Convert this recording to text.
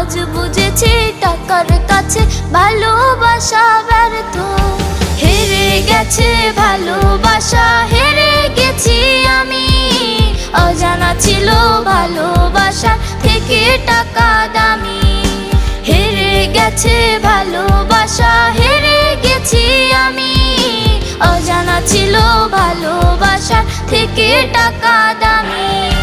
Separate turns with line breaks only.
আজ বুঝেছি টাকার কাছে ভালোবাসা ব্যর্থ। হেরে গেছে ভালোবাসা, হেরে গেছি আমি। অজানা ছিল ভালোবাসা থেকে টাকা দামি। হেরে গেছে ভালোবাসা, হেরে গেছি আমি। অজানা ছিল ভালোবাসা থেকে টাকা দামি।